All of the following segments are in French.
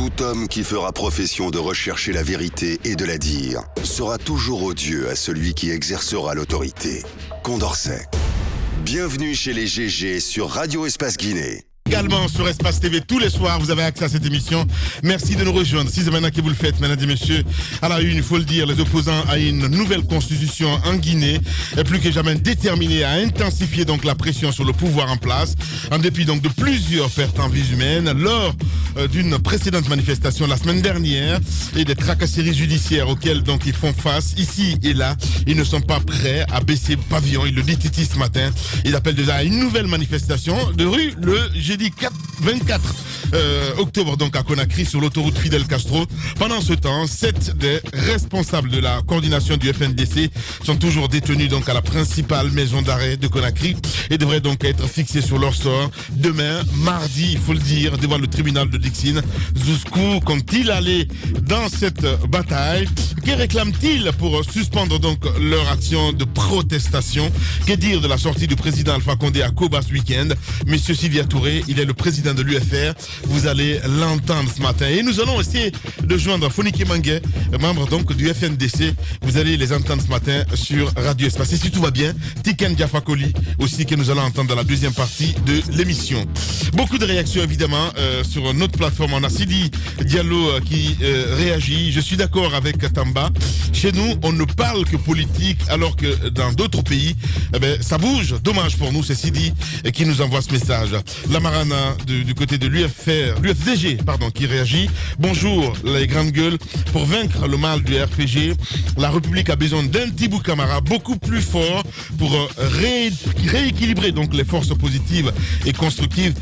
Tout homme qui fera profession de rechercher la vérité et de la dire sera toujours odieux à celui qui exercera l'autorité. Condorcet. Bienvenue chez les GG sur Radio Espace Guinée. Également sur Espace TV tous les soirs, vous avez accès à cette émission. Merci de nous rejoindre. Si c'est maintenant que vous le faites, mesdames et messieurs, à la une, il faut le dire, les opposants à une nouvelle constitution en Guinée est plus que jamais déterminés à intensifier donc la pression sur le pouvoir en place, en dépit donc de plusieurs pertes en vies humaines lors d'une précédente manifestation la semaine dernière et des tracasseries judiciaires auxquelles donc ils font face ici et là. Ils ne sont pas prêts à baisser pavillon. Il le dit Titi ce matin. Il appelle déjà à une nouvelle manifestation de rue le jeudi 24 octobre donc à Conakry sur l'autoroute Fidel Castro. Pendant ce temps, 7 des responsables de la coordination du FNDC sont toujours détenus donc à la principale maison d'arrêt de Conakry et devraient donc être fixés sur leur sort demain, mardi, il faut le dire, devant le tribunal de Dixine. Jusqu'où comptent-ils aller dans cette bataille? Que réclament-ils pour suspendre donc leur action de protestation? Que dire de la sortie du président Alpha Condé à Koba ce week-end? Monsieur Sylvia Touré, il est le président de l'UFR. Vous allez l'entendre ce matin. Et nous allons essayer de joindre Fonike Manguet, membre donc du FNDC. Vous allez les entendre ce matin sur Radio Espace. Et si tout va bien, Tiken Diafakoli aussi que nous allons entendre dans la deuxième partie de l'émission. Beaucoup de réactions évidemment sur notre plateforme. On a Sidi Diallo qui réagit. Je suis d'accord avec Tamba. Chez nous, on ne parle que politique alors que dans d'autres pays, ça bouge. Dommage pour nous, c'est Sidi qui nous envoie ce message. La Marana du côté de l'UFDG, qui réagit. Bonjour les grandes gueules. Pour vaincre le mal du RPG, la République a besoin d'un Tibou Camara beaucoup plus fort pour rééquilibrer donc les forces positives et constructives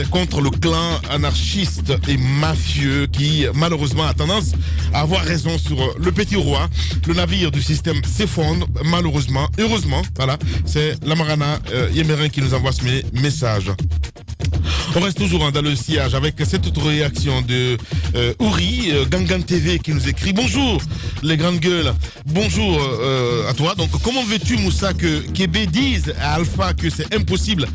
contre le clan anarchiste et mafieux qui malheureusement a tendance à avoir raison sur le petit roi. Le navire du système s'effondre malheureusement. Heureusement, voilà, c'est la Marana Yémérin qui nous envoie ce message. On reste toujours dans le sillage avec cette autre réaction de Ouri, Gangan TV qui nous écrit: bonjour les grandes gueules, bonjour à toi. Donc comment veux-tu Moussa que Kébé dise à Alpha que c'est impossible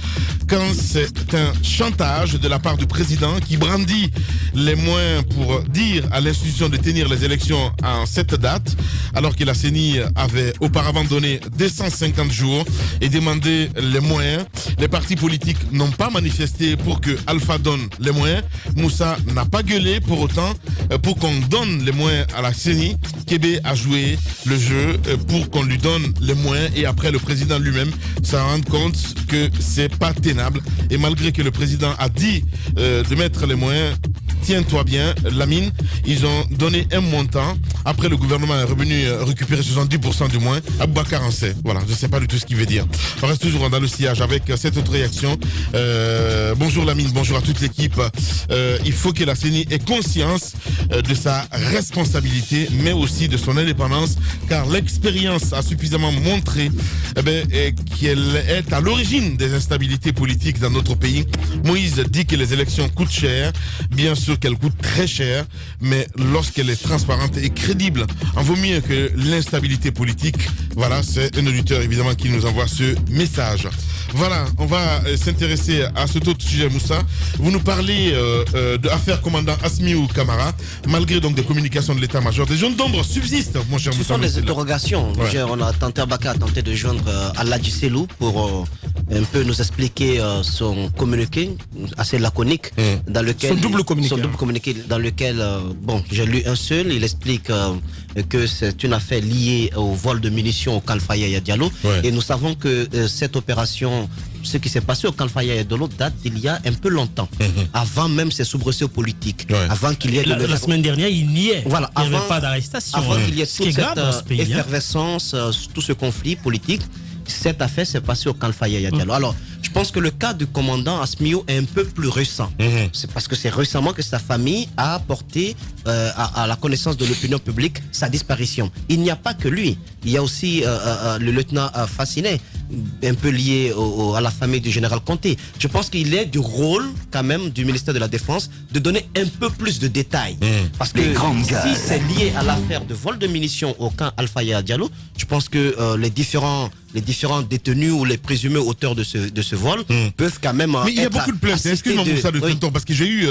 quand c'est un chantage de la part du président qui brandit les moyens pour dire à l'institution de tenir les élections en cette date alors que la CENI avait auparavant donné 250 jours et demandé les moyens. Les partis politiques n'ont pas manifesté pour que Alpha donne les moyens. Moussa n'a pas gueulé pour autant pour qu'on donne les moyens à la CENI. Kébé a joué le jeu pour qu'on lui donne les moyens et après le président lui-même s'en rend compte que c'est pas tenable. Et malgré que le président a dit de mettre les moyens, tiens-toi bien, Lamine, ils ont donné un montant. Après, le gouvernement est revenu récupérer 70% du moins. Aboubacar en sait. Voilà, je ne sais pas du tout ce qu'il veut dire. On reste toujours dans le sillage avec cette autre réaction. Bonjour Lamine, bonjour à toute l'équipe. Il faut que la CENI ait conscience de sa responsabilité, mais aussi de son indépendance, car l'expérience a suffisamment montré qu'elle est à l'origine des instabilités politiques dans notre pays. Moïse dit que les élections coûtent cher. Bien sûr qu'elle coûte très cher, mais lorsqu'elle est transparente et crédible, en vaut mieux que l'instabilité politique. Voilà, c'est un auditeur évidemment qui nous envoie ce message. Voilà, on va s'intéresser à cet autre sujet, Moussa. Vous nous parlez de l'affaire commandant Asmiou Camara, malgré donc des communications de l'état-major. Des zones d'ombre subsistent, mon cher Moussa. Ce sont des interrogations. Ouais. On a tenté, Abaka a tenté de joindre Aladji Selou pour un peu nous expliquer son communiqué assez laconique dans lequel... Son double communiqué dans lequel, j'ai lu un seul. Il explique que c'est une affaire liée au vol de munitions au Khalfa Yaya Diallo. Ouais. Et nous savons que cette opération, ce qui s'est passé au Khalfa Yaya Diallo date d'il y a un peu longtemps, avant même ces soubresauts politiques, avant qu'il y ait... La semaine dernière, il n'y est. Voilà, il n'y avait pas d'arrestation. Avant qu'il y ait toute cette pays, effervescence, tout ce conflit politique, cette affaire s'est passée au Khalfa Yaya Diallo. Alors, je pense que le cas du commandant Asmiou est un peu plus récent. C'est parce que c'est récemment que sa famille a porté à la connaissance de l'opinion publique sa disparition. Il n'y a pas que lui. Il y a aussi le lieutenant Fassinet, un peu lié à la famille du général Conté. Je pense qu'il est du rôle quand même du ministère de la Défense de donner un peu plus de détails. Parce que si c'est lié à l'affaire de vol de munitions au camp Alpha Yaya Diallo, je pense que les différents détenus ou les présumés auteurs de ce vol peuvent quand même. Mais il y a beaucoup de plaintes. Excuse-moi, Moussa de Tonton, parce que j'ai eu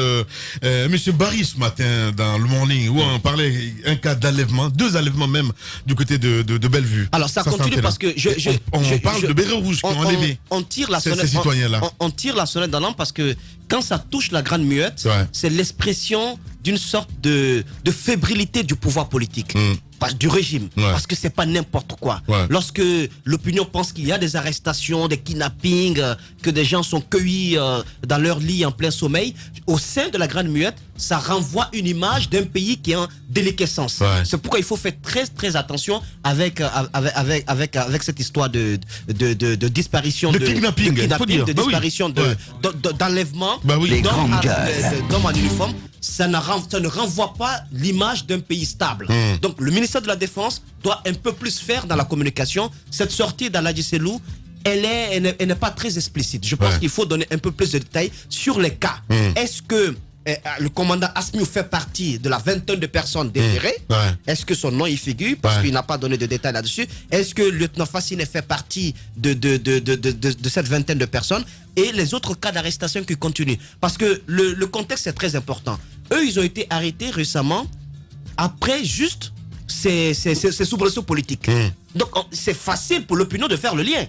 Monsieur Barry ce matin dans le Morning où on parlait un cas d'enlèvement, 2 enlèvements même du côté de Bellevue. Alors ça continue parce que on parle de bérets rouges qui ont enlevé on tire la ces sonnette. citoyens-là. On tire la sonnette d'alarme parce que quand ça touche la Grande Muette, c'est l'expression d'une sorte de fébrilité du pouvoir politique. Du régime, parce que c'est pas n'importe quoi. Lorsque l'opinion pense qu'il y a des arrestations, des kidnappings, que des gens sont cueillis dans leur lit en plein sommeil, au sein de la Grande Muette, ça renvoie une image d'un pays qui est en déliquescence. C'est pourquoi il faut faire très très attention avec cette histoire de disparition, de kidnapping, de disparition, d'enlèvement d'hommes en uniforme. Ça ne renvoie pas l'image d'un pays stable. Donc le ministère de la Défense doit un peu plus faire dans la communication. Cette sortie d'Aladji Selou, elle n'est pas très explicite. Je pense qu'il faut donner un peu plus de détails sur les cas. Est-ce que le commandant Asmiou fait partie de la vingtaine de personnes déférées? Est-ce que son nom y figure? Parce qu'il n'a pas donné de détails là-dessus. Est-ce que le lieutenant Fassine fait partie de cette vingtaine de personnes? Et les autres cas d'arrestation qui continuent. Parce que le contexte est très important. Eux, ils ont été arrêtés récemment après juste ces soubresauts politiques. Donc, c'est facile pour l'opinion de faire le lien.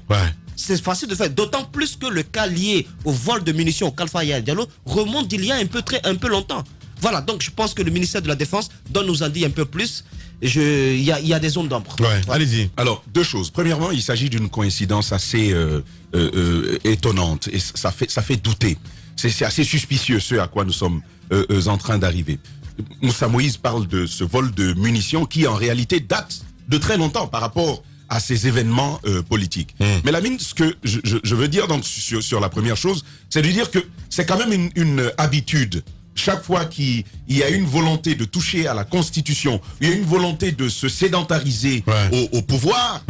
C'est facile de faire, d'autant plus que le cas lié au vol de munitions au Alpha Yaya Diallo remonte d'il y a un peu longtemps. Voilà, donc je pense que le ministère de la Défense doit nous en dire un peu plus. Il y a des zones d'ombre. Allez-y. Alors, 2 choses. Premièrement, il s'agit d'une coïncidence assez étonnante et ça fait douter. C'est assez suspicieux ce à quoi nous sommes en train d'arriver. Moussa Moïse parle de ce vol de munitions qui en réalité date de très longtemps par rapport à ces événements politiques. Mais Lamine, ce que je veux dire donc, sur la première chose, c'est de dire que c'est quand même une habitude. Chaque fois qu'il y a une volonté de toucher à la Constitution, il y a une volonté de se sédentariser au pouvoir,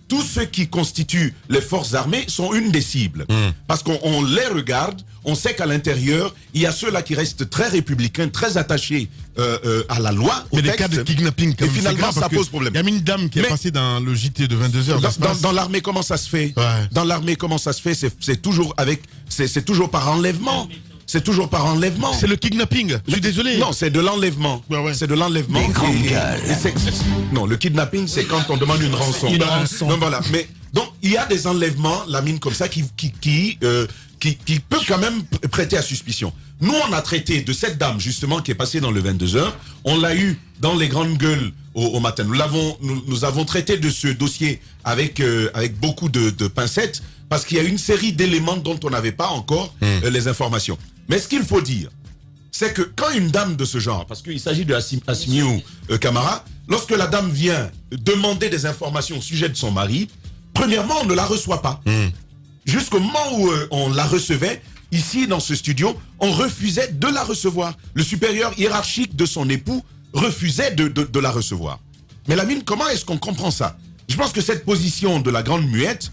tous ceux qui constituent les forces armées sont une des cibles. Parce qu'on les regarde, on sait qu'à l'intérieur, il y a ceux-là qui restent très républicains, très attachés à la loi, au texte. Mais des cas de kidnapping, et finalement, ça pose problème. Il y a une dame qui est passée dans le JT de 22h. Dans l'armée, comment ça se fait? Dans l'armée, comment ça se fait? C'est toujours par enlèvement. C'est toujours par enlèvement. C'est le kidnapping. Je suis désolé. Non, c'est de l'enlèvement. C'est de l'enlèvement. Non, le kidnapping, c'est quand on demande une rançon. Donc voilà. Mais donc il y a des enlèvements, Lamine, comme ça, qui peuvent quand même prêter à suspicion. Nous, on a traité de cette dame justement qui est passée dans le 22h. On l'a eu dans les grandes gueules au matin. Nous avons traité de ce dossier avec beaucoup de pincettes parce qu'il y a une série d'éléments dont on n'avait pas encore les informations. Mais ce qu'il faut dire, c'est que quand une dame de ce genre, parce qu'il s'agit de Asmiou Camara, lorsque la dame vient demander des informations au sujet de son mari, premièrement, on ne la reçoit pas. Jusqu'au moment où on la recevait, ici dans ce studio, on refusait de la recevoir. Le supérieur hiérarchique de son époux refusait de la recevoir. Mais Lamine, comment est-ce qu'on comprend ça? Je pense que cette position de la Grande Muette,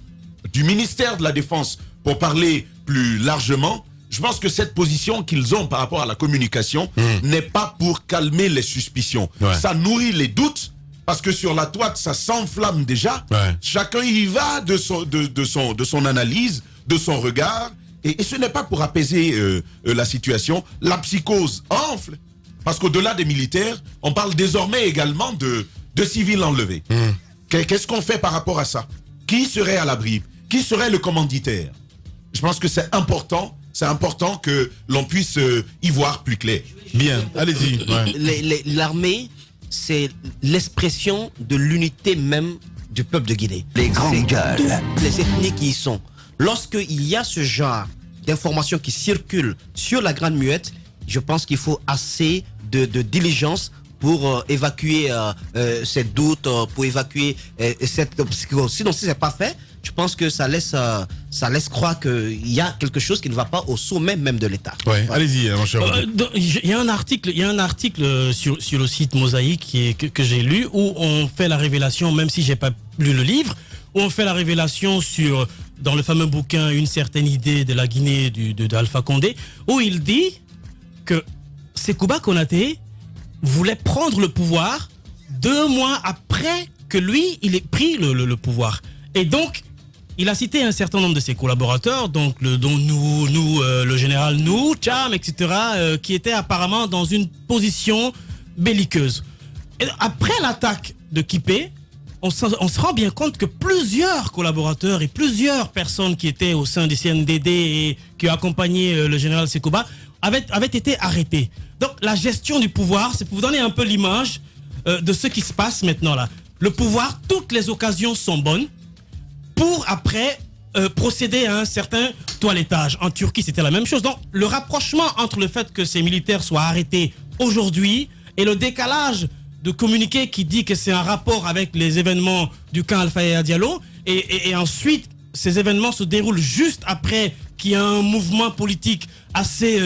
du ministère de la Défense, pour parler plus largement, je pense que cette position qu'ils ont par rapport à la communication n'est pas pour calmer les suspicions. Ça nourrit les doutes, parce que sur la toile, ça s'enflamme déjà. Chacun y va de son analyse, de son regard, et ce n'est pas pour apaiser la situation. La psychose enfle, parce qu'au-delà des militaires, on parle désormais également de civils enlevés. Qu'est-ce qu'on fait par rapport à ça? Qui serait à l'abri? Qui serait le commanditaire? Je pense que c'est important que l'on puisse y voir plus clair. Bien, allez-y. L'armée, c'est l'expression de l'unité même du peuple de Guinée. Les grandes gueules. Toutes les ethnies qui y sont. Lorsqu'il y a ce genre d'informations qui circulent sur la Grande Muette, je pense qu'il faut assez de diligence pour évacuer ces doutes, pour évacuer cette psychose. Sinon, si ce n'est pas fait, je pense que ça laisse croire qu'il y a quelque chose qui ne va pas au sommet même de l'État. Allez-y, mon cher. Il y a un article sur le site Mosaïque que j'ai lu où on fait la révélation, même si j'ai pas lu le livre, où on fait la révélation dans le fameux bouquin Une certaine idée de la Guinée d'Alpha Condé, où il dit que Sékouba Konaté voulait prendre le pouvoir 2 mois après que lui, il ait pris le pouvoir. Et donc, il a cité un certain nombre de ses collaborateurs, dont nous, le général Nou, Cham, etc., qui étaient apparemment dans une position belliqueuse. Et après l'attaque de Kipé, on se rend bien compte que plusieurs collaborateurs et plusieurs personnes qui étaient au sein du CNDD et qui ont accompagné le général Sékouba avaient été arrêtés. Donc la gestion du pouvoir, c'est pour vous donner un peu l'image de ce qui se passe maintenant là. Le pouvoir, toutes les occasions sont bonnes pour après procéder à un certain toilettage. En Turquie, c'était la même chose. Donc le rapprochement entre le fait que ces militaires soient arrêtés aujourd'hui et le décalage de communiqué qui dit que c'est un rapport avec les événements du camp Alpha Yaya Diallo et ensuite ces événements se déroulent juste après qu'il y a un mouvement politique assez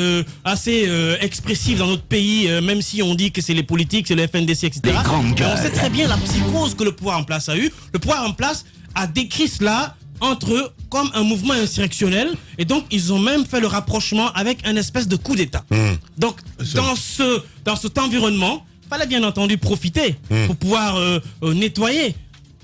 expressif dans notre pays, même si on dit que c'est les politiques, c'est le FNDC, etc. On sait très bien la psychose que le pouvoir en place a eu. Le pouvoir en place a décrit cela entre eux comme un mouvement insurrectionnel et donc ils ont même fait le rapprochement avec un espèce de coup d'État. Donc dans cet environnement, il fallait bien entendu profiter pour pouvoir nettoyer.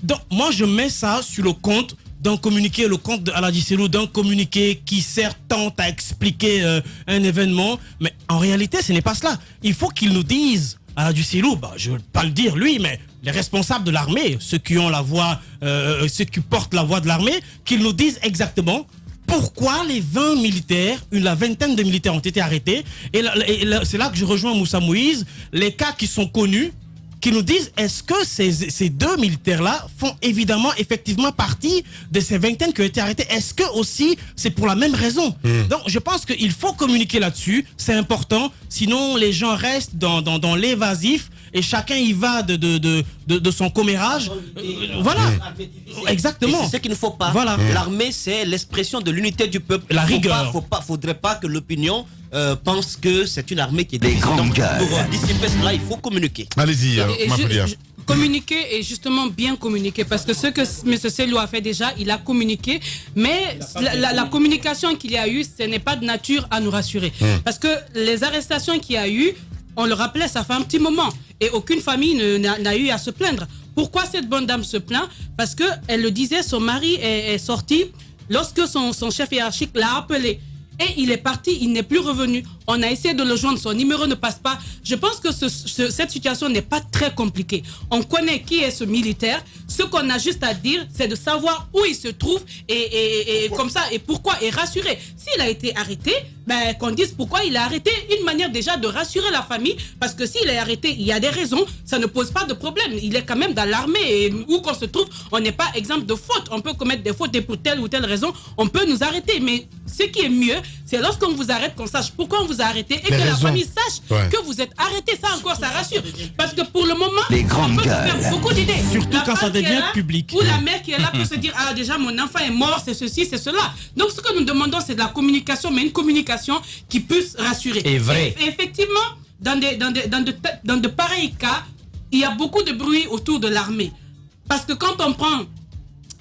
Donc moi je mets ça sur le compte d'un communiqué, le compte d'Aladji Cellou, d'un communiqué qui certes tente à expliquer un événement, mais en réalité ce n'est pas cela. Il faut qu'il nous dise, Aladji Cellou, je ne veux pas le dire lui, mais les responsables de l'armée, ceux qui ont la voix, ceux qui portent la voix de l'armée, qu'ils nous disent exactement pourquoi les 20 militaires, la vingtaine de militaires ont été arrêtés. Et c'est là que je rejoins Moussa Moïse, les cas qui sont connus, qui nous disent est-ce que ces 2 militaires-là font effectivement partie de ces vingtaines qui ont été arrêtés. Est-ce que aussi c'est pour la même raison? Donc je pense qu'il faut communiquer là-dessus, c'est important, sinon les gens restent dans l'évasif et chacun y va de son commérage. Voilà, exactement. Et c'est ce qu'il ne faut pas. Voilà. L'armée, c'est l'expression de l'unité du peuple. La rigueur. Faudrait pas que l'opinion pense que c'est une armée qui est des grandes gueules. Pour dissiper cela, il faut communiquer. Allez-y, Mafoulia. Communiquer et justement bien communiquer, parce que ce que M. Cellou a fait déjà, il a communiqué, mais la communication qu'il y a eu, ce n'est pas de nature à nous rassurer. Parce que les arrestations qu'il y a eu, on le rappelait, ça fait un petit moment, et aucune famille n'a eu à se plaindre. Pourquoi cette bonne dame se plaint? Parce qu'elle le disait, son mari est sorti lorsque son chef hiérarchique l'a appelé. Et il est parti, il n'est plus revenu. On a essayé de le joindre, son numéro ne passe pas. Je pense que cette situation n'est pas très compliquée. On connaît qui est ce militaire. Ce qu'on a juste à dire, c'est de savoir où il se trouve et comme ça, et pourquoi, et rassurer. S'il a été arrêté, qu'on dise pourquoi il est arrêté. Une manière déjà de rassurer la famille, parce que s'il est arrêté, il y a des raisons, ça ne pose pas de problème. Il est quand même dans l'armée et où qu'on se trouve, on n'est pas exemple de faute. On peut commettre des fautes et pour telle ou telle raison, on peut nous arrêter. Mais ce qui est mieux, c'est lorsqu'on vous arrête, qu'on sache pourquoi on vous a arrêté et que la famille sache que vous êtes arrêté. Ça encore, ça rassure. Parce que pour le moment, on peut se faire beaucoup d'idées. Surtout quand ça devient public. Ou la mère qui est là peut se dire, ah déjà mon enfant est mort, c'est ceci, c'est cela. Donc ce que nous demandons, c'est de la communication, mais une communication qui puisse rassurer. Et vrai. Et effectivement, dans de pareils cas, il y a beaucoup de bruit autour de l'armée. Parce que quand on prend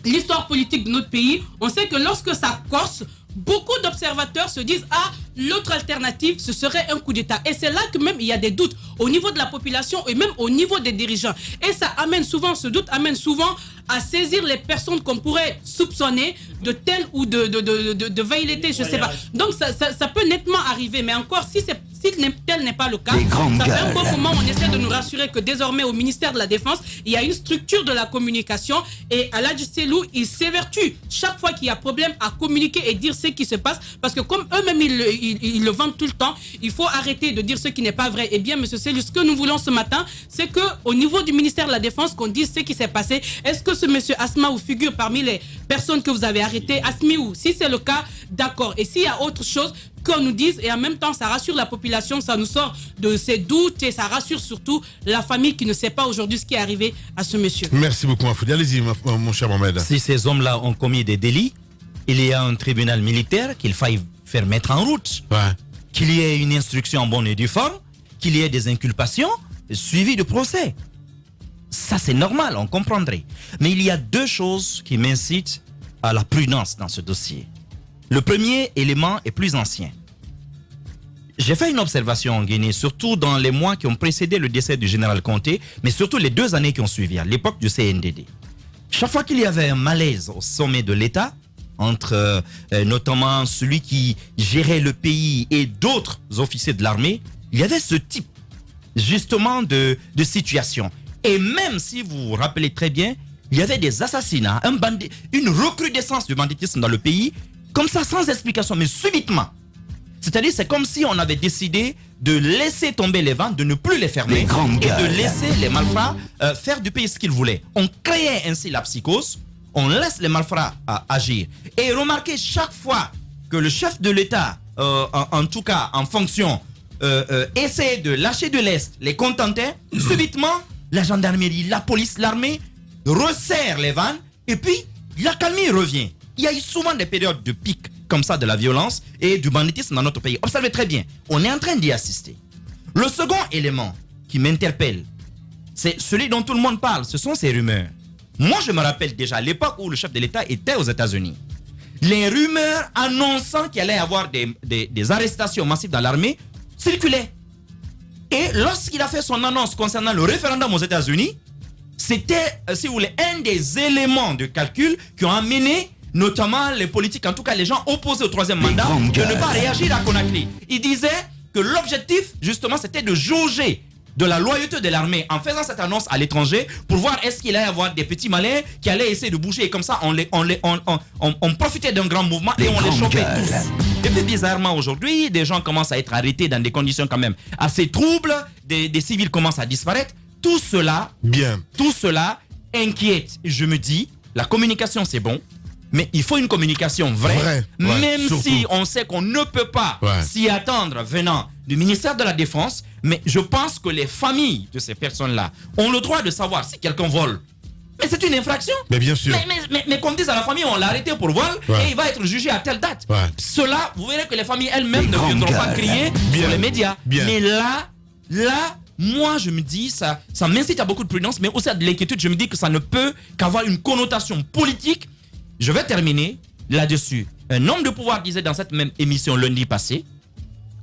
l'histoire politique de notre pays, on sait que lorsque ça corse, beaucoup d'observateurs se disent « Ah, l'autre alternative, ce serait un coup d'État. » Et c'est là que même il y a des doutes au niveau de la population et même au niveau des dirigeants. Et ça amène souvent, ce doute amène souvent à saisir les personnes qu'on pourrait soupçonner de telle ou de velléité, je ne sais pas. Donc ça peut nettement arriver, mais encore, si tel n'est pas le cas, ça fait un bon moment on essaie de nous rassurer que désormais au ministère de la Défense, il y a une structure de la communication et Aladji Cellou, il s'évertue chaque fois qu'il y a problème à communiquer et dire ce qui se passe, parce que comme eux-mêmes ils le vendent tout le temps, il faut arrêter de dire ce qui n'est pas vrai. Eh bien, M. Cellou, ce que nous voulons ce matin, c'est qu'au niveau du ministère de la Défense, qu'on dise ce qui s'est passé. Est-ce que ce monsieur Asmaou figure parmi les personnes que vous avez arrêtées? Asmiou, si c'est le cas, d'accord. Et s'il y a autre chose, qu'on nous dise, et en même temps ça rassure la population, ça nous sort de ses doutes et ça rassure surtout la famille qui ne sait pas aujourd'hui ce qui est arrivé à ce monsieur. Merci beaucoup Mafoudi. Allez-y mon cher Mohamed. Si ces hommes-là ont commis des délits, il y a un tribunal militaire qu'il faille faire mettre en route, qu'il y ait une instruction en bonne et due forme, qu'il y ait des inculpations suivies de procès. Ça, c'est normal, on comprendrait. Mais il y a deux choses qui m'incitent à la prudence dans ce dossier. Le premier élément est plus ancien. J'ai fait une observation en Guinée, surtout dans les mois qui ont précédé le décès du général Conté, mais surtout les 2 années qui ont suivi, à l'époque du CNDD. Chaque fois qu'il y avait un malaise au sommet de l'État, entre notamment celui qui gérait le pays et d'autres officiers de l'armée, il y avait ce type justement de situation. Et même si vous vous rappelez très bien, il y avait des assassinats, une recrudescence du banditisme dans le pays, comme ça, sans explication, mais subitement. C'est-à-dire, c'est comme si on avait décidé de laisser tomber les ventes, de ne plus les fermer, et de laisser les malfrats faire du pays ce qu'ils voulaient. On créait ainsi la psychose, on laisse les malfrats agir. Et remarquez, chaque fois que le chef de l'État, en tout cas en fonction, essayait de lâcher de l'Est, les contentait, subitement, la gendarmerie, la police, l'armée resserre les vannes, et puis la calmie revient. Il y a eu souvent des périodes de pic comme ça de la violence et du banditisme dans notre pays. Observez très bien, on est en train d'y assister. Le second élément qui m'interpelle, c'est celui dont tout le monde parle, ce sont ces rumeurs. Moi, je me rappelle déjà à l'époque où le chef de l'État était aux États-Unis. Les rumeurs annonçant qu'il allait y avoir des arrestations massives dans l'armée circulaient. Et lorsqu'il a fait son annonce concernant le référendum aux États-Unis, c'était, si vous voulez, un des éléments de calcul qui ont amené notamment les politiques, en tout cas les gens opposés au 3e mandat, de ne pas réagir à Conakry. Il disait que l'objectif, justement, c'était de jauger de la loyauté de l'armée en faisant cette annonce à l'étranger pour voir est-ce qu'il allait y avoir des petits malins qui allaient essayer de bouger, et comme ça on profitait d'un grand mouvement et on les chopait tous. Et puis bizarrement aujourd'hui, des gens commencent à être arrêtés dans des conditions quand même assez troubles, des civils commencent à disparaître. Tout cela inquiète. Je me dis, la communication c'est bon, mais il faut une communication vraie, même surtout. Si on sait qu'on ne peut pas s'y attendre venant du ministère de la Défense. Mais je pense que les familles de ces personnes-là ont le droit de savoir si quelqu'un vole. Mais c'est une infraction. Mais bien sûr. Mais qu'on dise à la famille, on l'a arrêté pour vol et il va être jugé à telle date. Cela, vous verrez que les familles elles-mêmes ne viendront pas crier sur les médias. Mais là, moi je me dis, ça m'incite à beaucoup de prudence, mais aussi à de l'inquiétude. Je me dis que ça ne peut qu'avoir une connotation politique. Je vais terminer là-dessus. Un homme de pouvoir disait dans cette même émission lundi passé,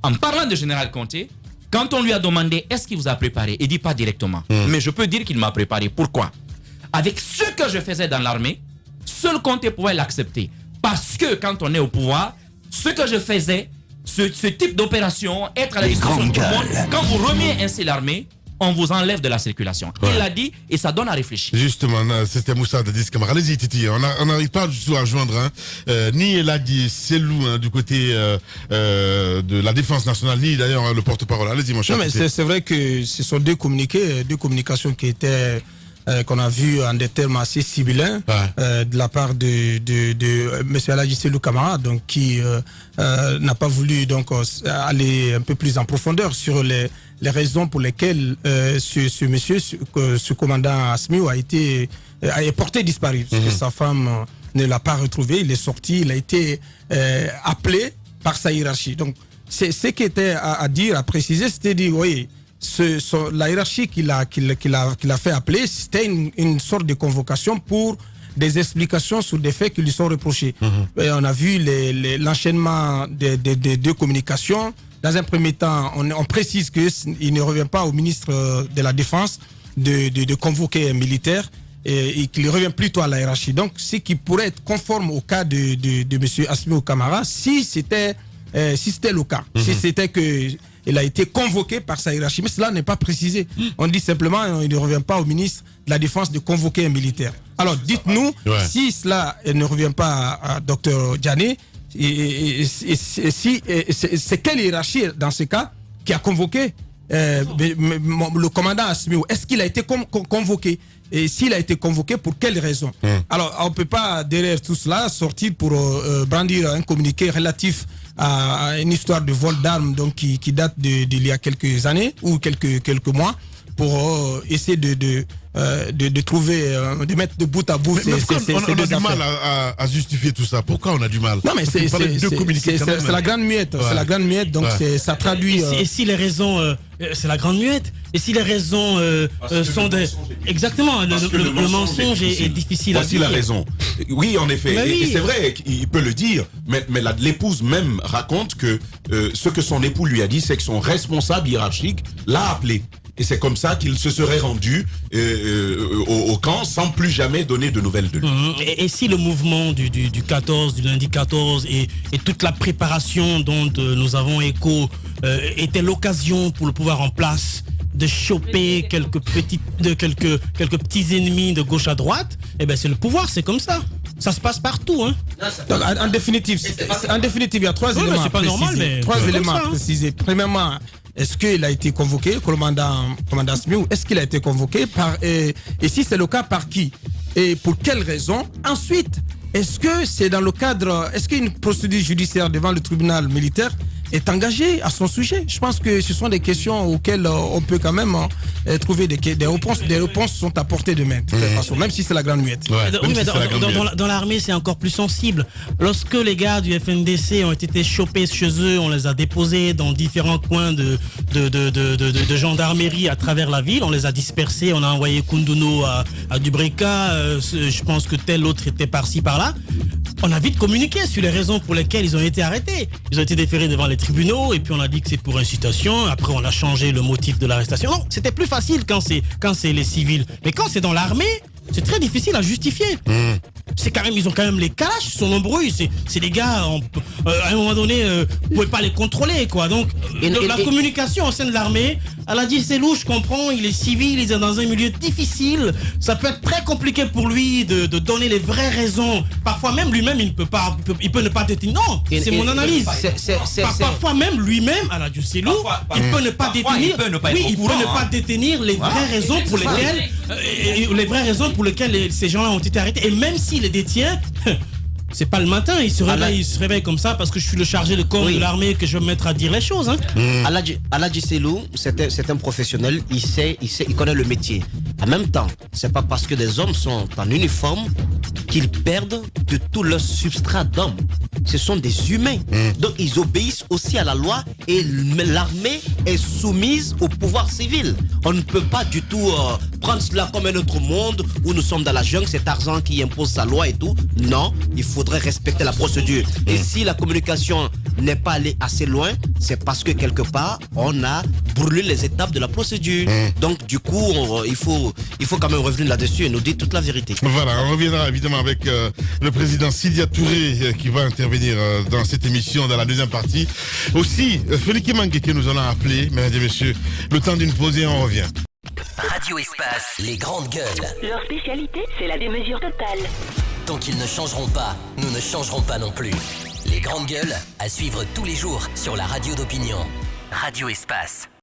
en parlant de Général Conté, quand on lui a demandé est-ce qu'il vous a préparé, il dit pas directement. Mais je peux dire qu'il m'a préparé. Pourquoi? Avec ce que je faisais dans l'armée, seul Conté pouvait l'accepter. Parce que quand on est au pouvoir, ce que je faisais, ce type d'opération, être à la disposition de tout le monde, quand vous remiez ainsi l'armée, on vous enlève de la circulation. Il l'a dit et ça donne à réfléchir. Justement, c'était Moussa Dadis Camara. Allez-y, Titi. On n'arrive pas du tout à joindre ni Eladi Selou du côté de la Défense nationale, ni d'ailleurs le porte-parole. Allez-y, mon cher. Non, mais c'est vrai que ce sont deux communications qui étaient qu'on a vu en des termes assez sibyllins de la part de M. Eladi Selou Camara, donc qui n'a pas voulu donc aller un peu plus en profondeur sur les raisons pour lesquelles ce commandant Asmiou est porté disparu. Parce que sa femme ne l'a pas retrouvé, il est sorti, il a été appelé par sa hiérarchie. Donc, c'est ce qui était à dire, à préciser, c'était dire, oui, la hiérarchie qu'il a fait appeler, c'était une sorte de convocation pour des explications sur des faits qui lui sont reprochés. Et on a vu l'enchaînement des deux communications. Dans un premier temps, on précise qu'il ne revient pas au ministre de la Défense de convoquer un militaire et qu'il revient plutôt à la hiérarchie. Donc, ce qui pourrait être conforme au cas de M. Asmiou Camara, si c'était le cas, si c'était qu'il a été convoqué par sa hiérarchie. Mais cela n'est pas précisé. On dit simplement qu'il ne revient pas au ministre de la Défense de convoquer un militaire. Alors, dites-nous, si cela ne revient pas à Dr Diané, c'est quelle hiérarchie dans ce cas qui a convoqué le commandant Asmiou? Est-ce qu'il a été convoqué? Et s'il a été convoqué, pour quelles raisons? Alors, on ne peut pas, derrière tout cela, sortir pour brandir un communiqué relatif à une histoire de vol d'armes donc qui date d'il y a quelques années ou quelques mois, pour essayer de trouver, de mettre de bout à bout on a du mal à justifier tout ça. Pourquoi on a du mal? Non, mais c'est la grande muette. Ouais. C'est la grande muette, donc ça traduit. Et si les raisons, c'est la grande muette. Et si les raisons sont des. Exactement, le mensonge est difficile à dire. Voici la raison. Oui, en effet. Et c'est vrai qu'il peut le dire, mais l'épouse même raconte que ce que son époux lui a dit, c'est que son responsable hiérarchique l'a appelé. Et c'est comme ça qu'il se serait rendu au camp sans plus jamais donner de nouvelles de lui. Et si le mouvement du 14, du lundi 14 et toute la préparation dont nous avons écho était l'occasion pour le pouvoir en place de choper quelques petits ennemis de gauche à droite, eh ben c'est le pouvoir, c'est comme ça. Ça se passe partout, hein. Donc, en définitive, il y a trois éléments à préciser. Trois éléments à préciser. Premièrement, est-ce qu'il a été convoqué, commandant Smiou, est-ce qu'il a été convoqué et si c'est le cas, par qui? Et pour quelles raisons? Ensuite, est-ce que c'est dans le cadre, est-ce qu'une procédure judiciaire devant le tribunal militaire est engagée à son sujet? Je pense que ce sont des questions auxquelles on peut quand même trouver des réponses. Des réponses sont apportées de même, de toute façon, même si c'est la grande muette. Oui, mais dans l'armée, c'est encore plus sensible. Lorsque les gars du FNDC ont été chopés chez eux, on les a déposés dans différents coins de gendarmerie à travers la ville. On les a dispersés. On a envoyé Kunduno à Dubreka. Je pense que tel autre était par-ci, par-là. On a vite communiqué sur les raisons pour lesquelles ils ont été arrêtés. Ils ont été déférés devant les tribunaux et puis on a dit que c'est pour incitation. Après, on a changé le motif de l'arrestation. Non, c'était plus facile quand c'est les civils. Mais quand c'est dans l'armée, c'est très difficile à justifier. C'est quand même, ils ont quand même les calaches, ils sont nombreux. C'est des gars, à un moment donné, vous pouvez pas les contrôler, quoi. Donc, la communication au sein de l'armée, elle a dit c'est louche, je comprends, il est civil, il est dans un milieu difficile. Ça peut être très compliqué pour lui de donner les vraies raisons. Parfois même lui-même, il peut ne pas détenir. Non, c'est mon analyse. Parfois même lui-même, à la Dusselou, il peut ne pas détenir. Il peut ne pas détenir les vraies raisons pour lesquelles ces gens-là ont été arrêtés. Et même s'il les détient, c'est pas le matin, il se réveille comme ça parce que je suis le chargé de corps de l'armée que je vais me mettre à dire les choses. Hein. Aladji Selou, c'est un professionnel, il connaît le métier. En même temps, c'est pas parce que des hommes sont en uniforme qu'ils perdent de tout leur substrat d'homme. Ce sont des humains. Donc ils obéissent aussi à la loi et l'armée est soumise au pouvoir civil. On ne peut pas du tout prendre cela comme un autre monde où nous sommes dans la jungle, c'est Tarzan qui impose sa loi et tout. Non, il faudrait respecter la procédure. Et si la communication n'est pas allée assez loin, c'est parce que quelque part, on a brûlé les étapes de la procédure. Donc du coup, il faut quand même revenir là-dessus et nous dire toute la vérité. Voilà, on reviendra évidemment avec le président Sidia Touré qui va intervenir dans cette émission dans la deuxième partie. Aussi, Félix Mangue que nous allons appeler, mesdames et messieurs, le temps d'une pause et on revient. Radio Espace, les grandes gueules. Leur spécialité, c'est la démesure totale. Tant qu'ils ne changeront pas, nous ne changerons pas non plus. Les grandes gueules, à suivre tous les jours sur la radio d'opinion. Radio Espace.